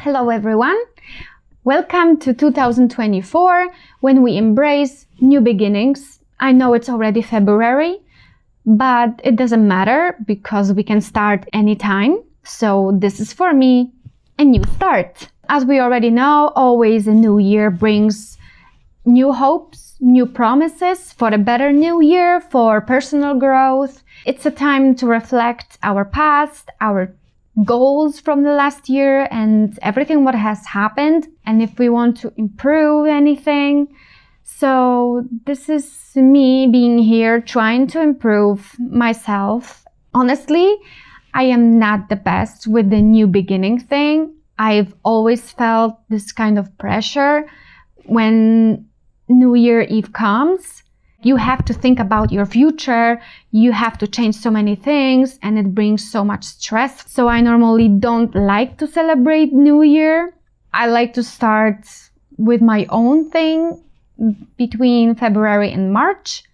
Hello everyone! Welcome to 2024, when we embrace new beginnings. I know it's already February, but it doesn't matter because we can start anytime. So this is for me a new start. As we already know, always a new year brings new hopes, new promises for a better new year, for personal growth. It's a time to reflect our past, our goals from the last year and everything what has happened, and if we want to improve anything. So this is me being here trying to improve myself. Honestly, I am not the best with the new beginning thing. I've always felt this kind of pressure when New Year Eve comes. You have to think about your future, you have to change so many things, and it brings so much stress. So I normally don't like to celebrate New Year. I like to start with my own thing between February and March.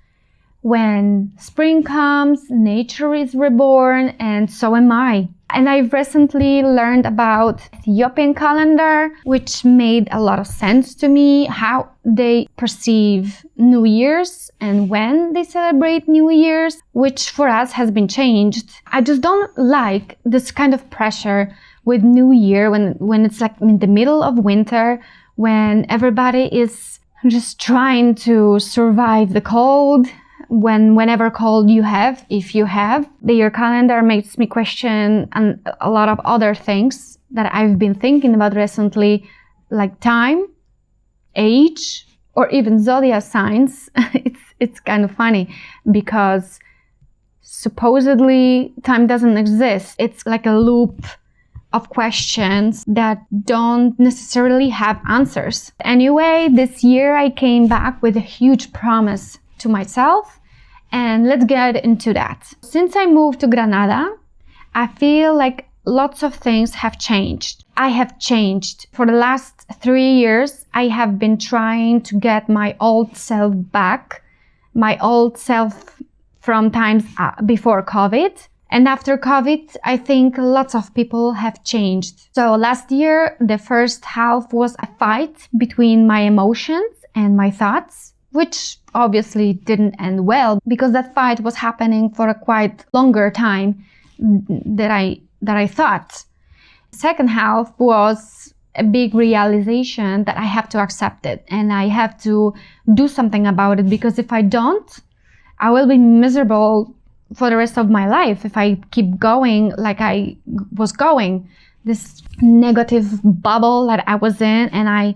When spring comes, nature is reborn, and so am I. And I've recently learned about Ethiopian calendar, which made a lot of sense to me, how they perceive New Year's and when they celebrate New Year's, which for us has been changed. I just don't like this kind of pressure with New Year when it's like in the middle of winter, when everybody is just trying to survive the cold. Whenever cold you have, if you have, the year calendar makes me question a lot of other things that I've been thinking about recently, like time, age, or even zodiac signs. It's kind of funny because supposedly time doesn't exist. It's like a loop of questions that don't necessarily have answers. Anyway, this year I came back with a huge promise to myself, and let's get into that. Since I moved to Granada, I feel like lots of things have changed. I have changed. For the last 3 years, I have been trying to get my old self back, my old self from times before COVID. And after COVID, I think lots of people have changed. So last year, the first half was a fight between my emotions and my thoughts, which obviously didn't end well because that fight was happening for a quite longer time that I thought. Second half was a big realization that I have to accept it and I have to do something about it, because if I don't, I will be miserable for the rest of my life if I keep going like I was going. This negative bubble that I was in, and I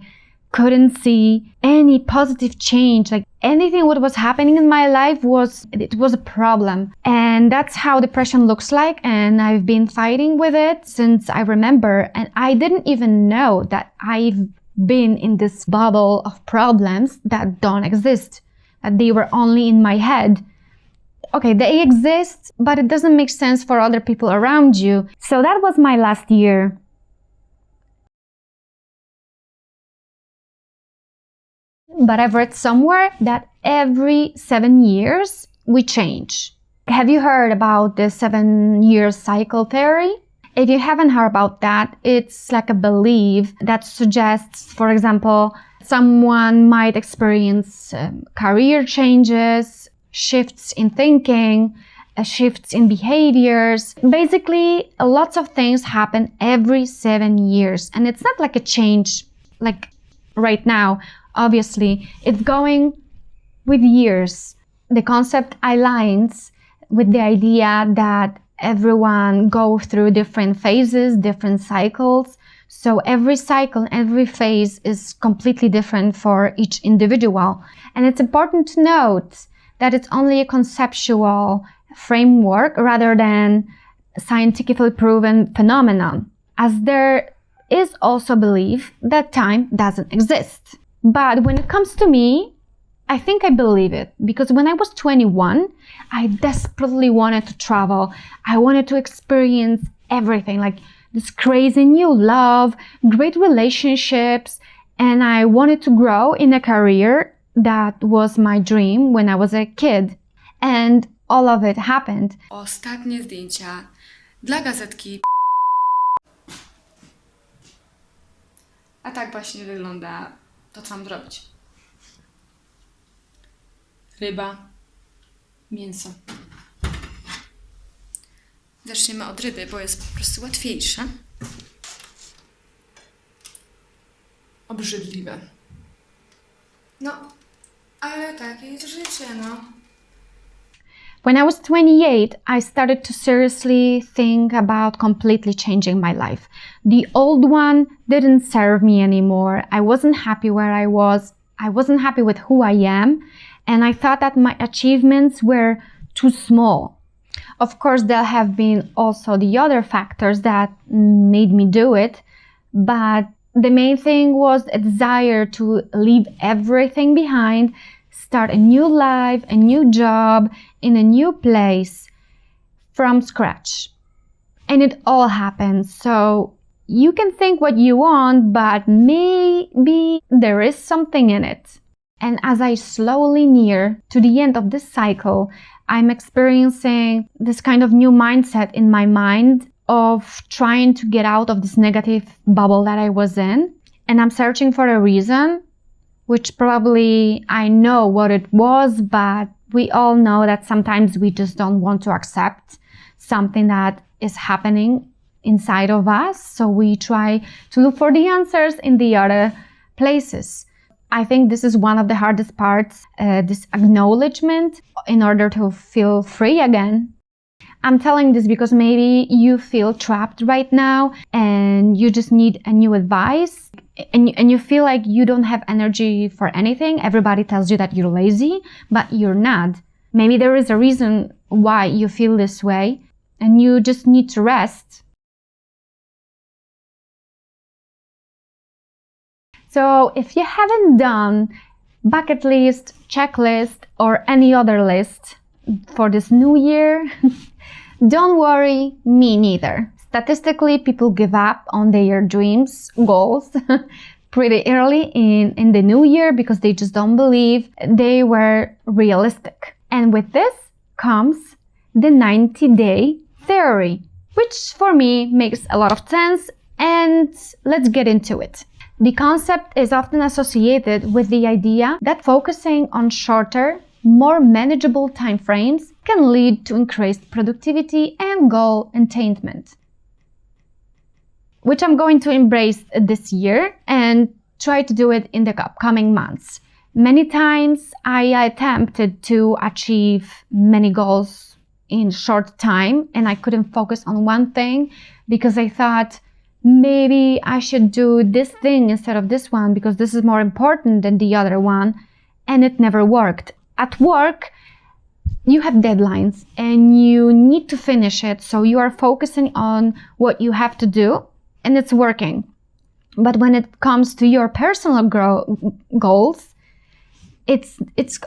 couldn't see any positive change. Like anything what was happening in my life was a problem. And that's how depression looks like. And I've been fighting with it since I remember. And I didn't even know that I've been in this bubble of problems that don't exist, that they were only in my head. Okay, they exist, but it doesn't make sense for other people around you. So that was my last year. But I've read somewhere that every 7 years we change. Have you heard about the 7-year cycle theory? If you haven't heard about that, it's like a belief that suggests, for example, someone might experience career changes, shifts in thinking, shifts in behaviors. Basically, lots of things happen every 7 years. And it's not like a change like right now. Obviously, it's going with years. The concept aligns with the idea that everyone goes through different phases, different cycles. So every cycle, every phase is completely different for each individual. And it's important to note that it's only a conceptual framework rather than a scientifically proven phenomenon, as there is also belief that time doesn't exist. But when it comes to me, I think I believe it, because when I was 21, I desperately wanted to travel. I wanted to experience everything, like this crazy new love, great relationships, and I wanted to grow in a career that was my dream when I was a kid. And all of it happened. Ostatnie zdjęcia dla gazetki. A tak właśnie wygląda to, co mam zrobić. Ryba, mięso. Zaczniemy od ryby, bo jest po prostu łatwiejsze. Obrzydliwe. No, ale takie jest życie, no. When I was 28, I started to seriously think about completely changing my life. The old one didn't serve me anymore. I wasn't happy where I was. I wasn't happy with who I am. And I thought that my achievements were too small. Of course, there have been also the other factors that made me do it. But the main thing was a desire to leave everything behind, start a new life, a new job, in a new place from scratch. And it all happens. So you can think what you want, but maybe there is something in it. And as I slowly near to the end of this cycle, I'm experiencing this kind of new mindset in my mind of trying to get out of this negative bubble that I was in. And I'm searching for a reason, which probably I know what it was, but we all know that sometimes we just don't want to accept something that is happening inside of us. So we try to look for the answers in the other places. I think this is one of the hardest parts, this acknowledgement in order to feel free again. I'm telling this because maybe you feel trapped right now and you just need a new advice and you feel like you don't have energy for anything. Everybody tells you that you're lazy, but you're not. Maybe there is a reason why you feel this way and you just need to rest. So if you haven't done bucket list, checklist, or any other list for this new year, don't worry, me neither. Statistically, people give up on their dreams, goals, pretty early in the new year because they just don't believe they were realistic. And with this comes the 90-day theory, which for me makes a lot of sense, and let's get into it. The concept is often associated with the idea that focusing on shorter, more manageable time frames can lead to increased productivity and goal attainment, which I'm going to embrace this year and try to do it in the upcoming months. Many times I attempted to achieve many goals in short time and I couldn't focus on one thing because I thought maybe I should do this thing instead of this one because this is more important than the other one, and it never worked. At work, you have deadlines and you need to finish it, so you are focusing on what you have to do and it's working. But when it comes to your personal goals, it's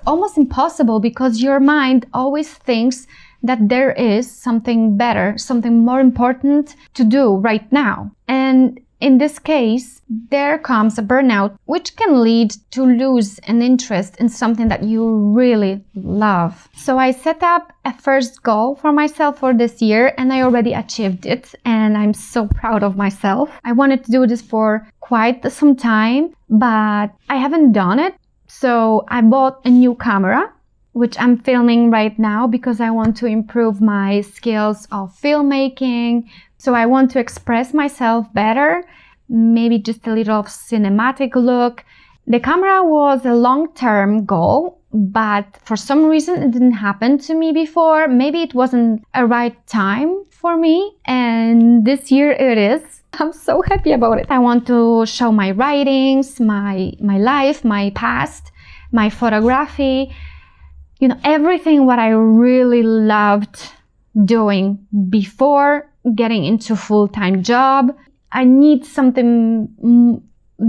almost impossible because your mind always thinks that there is something better, something more important to do right now. And in this case, there comes a burnout, which can lead to lose an interest in something that you really love. So I set up a first goal for myself for this year and I already achieved it and I'm so proud of myself. I wanted to do this for quite some time, but I haven't done it. So I bought a new camera, which I'm filming right now because I want to improve my skills of filmmaking. So I want to express myself better, maybe just a little cinematic look. The camera was a long-term goal, but for some reason it didn't happen to me before. Maybe it wasn't a right time for me, and this year it is. I'm so happy about it. I want to show my writings, my life, my past, my photography, everything what I really loved doing before getting into full-time job. I need something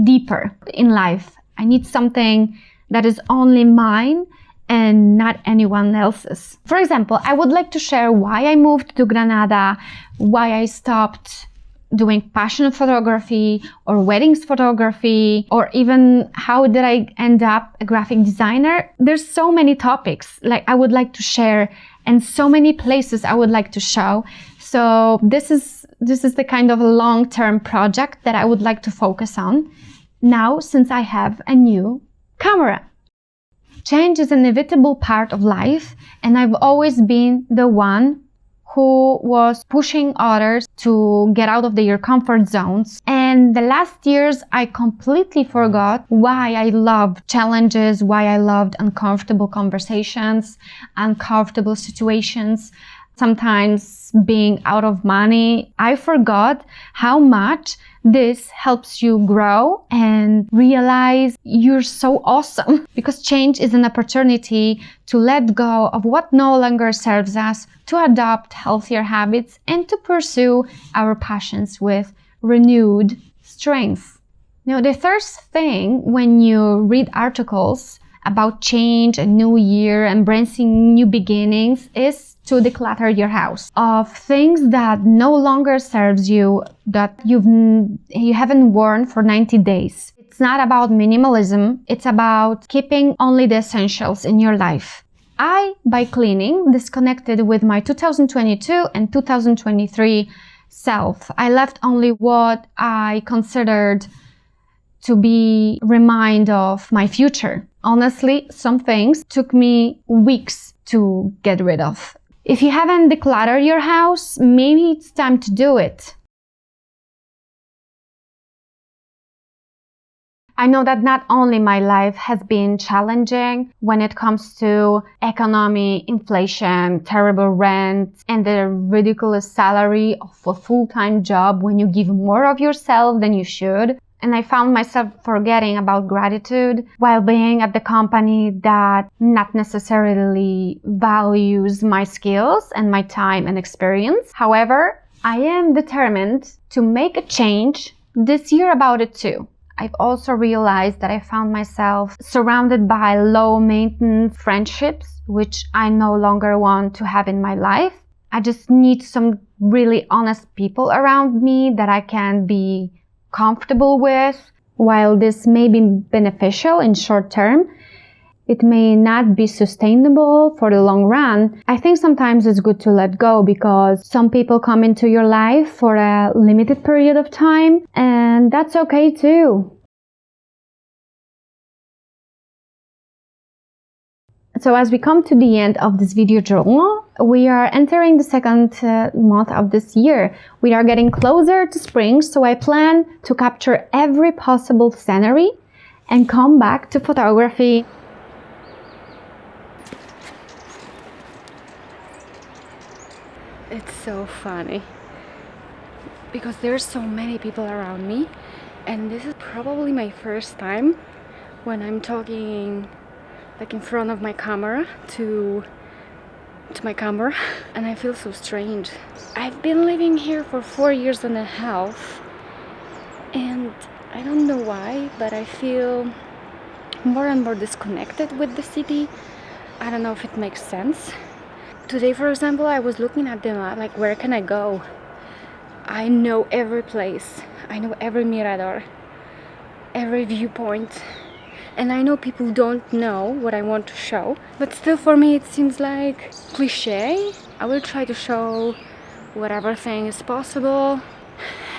deeper in life. I need something that is only mine and not anyone else's. For example, I would like to share why I moved to Granada, why I stopped doing passion photography or weddings photography, or even how did I end up a graphic designer. There's so many topics like I would like to share and so many places I would like to show. So this is the kind of long-term project that I would like to focus on. now since I have a new camera. Change is an inevitable part of life, and I've always been the one who was pushing others to get out of their comfort zones. And the last years, I completely forgot why I loved challenges, why I loved uncomfortable conversations, uncomfortable situations, sometimes being out of money. I forgot how much this helps you grow and realize you're so awesome, because change is an opportunity to let go of what no longer serves us, to adopt healthier habits, and to pursue our passions with renewed strength. Now, the first thing when you read articles about change, a new year, embracing new beginnings is to declutter your house of things that no longer serves you, that you haven't worn for 90 days. It's not about minimalism, it's about keeping only the essentials in your life. I, by cleaning, disconnected with my 2022 and 2023 self. I left only what I considered to be a reminder of my future. Honestly, some things took me weeks to get rid of. If you haven't decluttered your house, maybe it's time to do it. I know that not only my life has been challenging when it comes to economy, inflation, terrible rent, and the ridiculous salary of a full-time job when you give more of yourself than you should. And I found myself forgetting about gratitude while being at the company that not necessarily values my skills and my time and experience. However, I am determined to make a change this year about it too. I've also realized that I found myself surrounded by low-maintenance friendships, which I no longer want to have in my life. I just need some really honest people around me that I can be comfortable with. While this may be beneficial in short term, it may not be sustainable for the long run. I think sometimes it's good to let go, because some people come into your life for a limited period of time, and that's okay too. So as we come to the end of this video journal, we are entering the second month of this year. We are getting closer to spring, so I plan to capture every possible scenery and come back to photography. It's so funny because there's so many people around me, and this is probably my first time when I'm talking like in front of my camera to my camera, and I feel so strange. I've been living here for 4 years and a half, and I don't know why, but I feel more and more disconnected with the city. I don't know if it makes sense. Today, for example, I was looking at the map, like, where can I go? I know every place. I know every mirador, every viewpoint. And I know people don't know what I want to show, but still for me it seems like cliche. I will try to show whatever thing is possible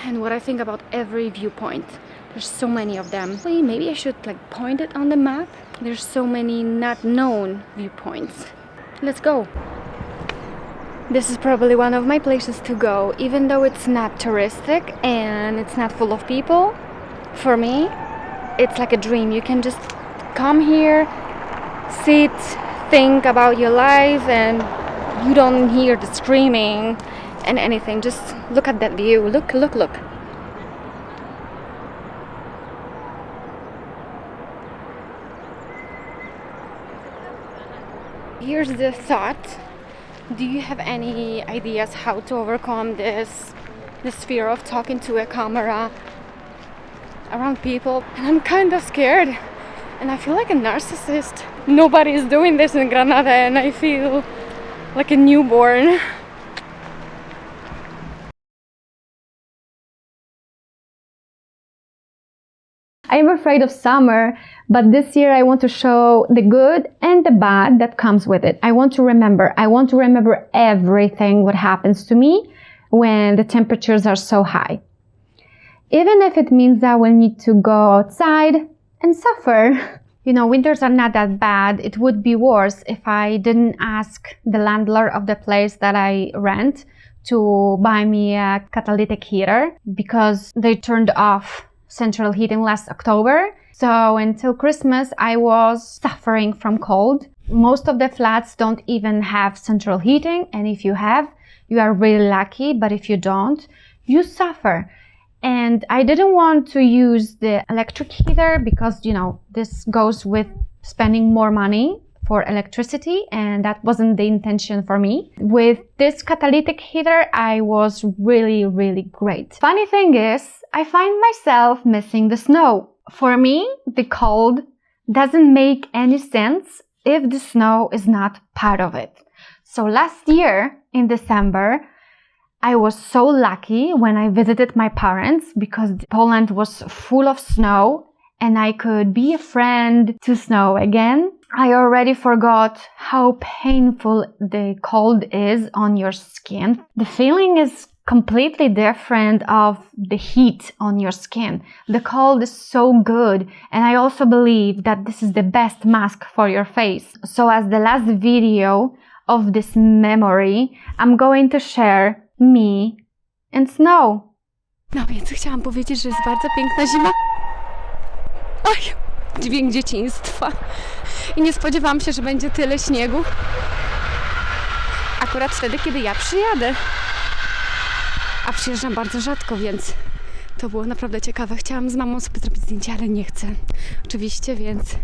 and what I think about every viewpoint. There's so many of them. Maybe I should like point it on the map. There's so many not known viewpoints. Let's go. This is probably one of my places to go, even though it's not touristic and it's not full of people. For me, it's like a dream. You can just come here, sit, think about your life, and you don't hear the screaming and anything. Just look at that view. Look, look, look. Here's the thought. Do you have any ideas how to overcome this fear of talking to a camera around people? And I'm kind of scared, and I feel like a narcissist. Nobody is doing this in Granada, and I feel like a newborn. I am afraid of summer, but this year I want to show the good and the bad that comes with it. I want to remember everything what happens to me when the temperatures are so high. even if it means I will need to go outside and suffer. You know, winters are not that bad. It would be worse if I didn't ask the landlord of the place that I rent to buy me a catalytic heater because they turned off central heating last October. So until Christmas, I was suffering from cold. Most of the flats don't even have central heating, and if you have, you are really lucky, but if you don't, you suffer. And I didn't want to use the electric heater because, you know, this goes with spending more money for electricity, and that wasn't the intention for me. With this catalytic heater, I was really, really great. Funny thing is, I find myself missing the snow. For me, the cold doesn't make any sense if the snow is not part of it. So last year in December, I was so lucky when I visited my parents because Poland was full of snow and I could be a friend to snow again. I already forgot how painful the cold is on your skin. The feeling is completely different of the heat on your skin. The cold is so good, and I also believe that this is the best mask for your face. So as the last video of this memory, I'm going to share me and snow. No więc chciałam powiedzieć, że jest bardzo piękna zima. Oj, dźwięk dzieciństwa. I nie spodziewałam się, że będzie tyle śniegu. Akurat wtedy, kiedy ja przyjadę. A przyjeżdżam bardzo rzadko, więc to było naprawdę ciekawe. Chciałam z mamą sobie zrobić zdjęcie, ale nie chcę. Oczywiście, więc...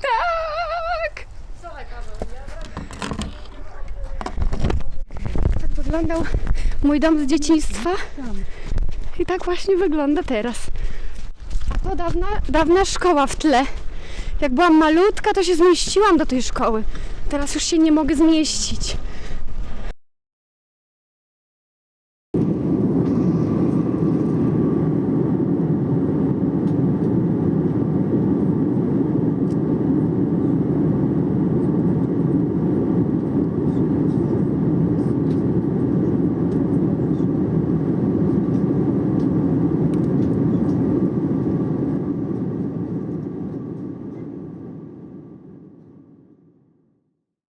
Tak! Tak wyglądał mój dom z dzieciństwa. I tak właśnie wygląda teraz. A to dawna szkoła w tle. Jak byłam malutka, to się zmieściłam do tej szkoły. Teraz już się nie mogę zmieścić.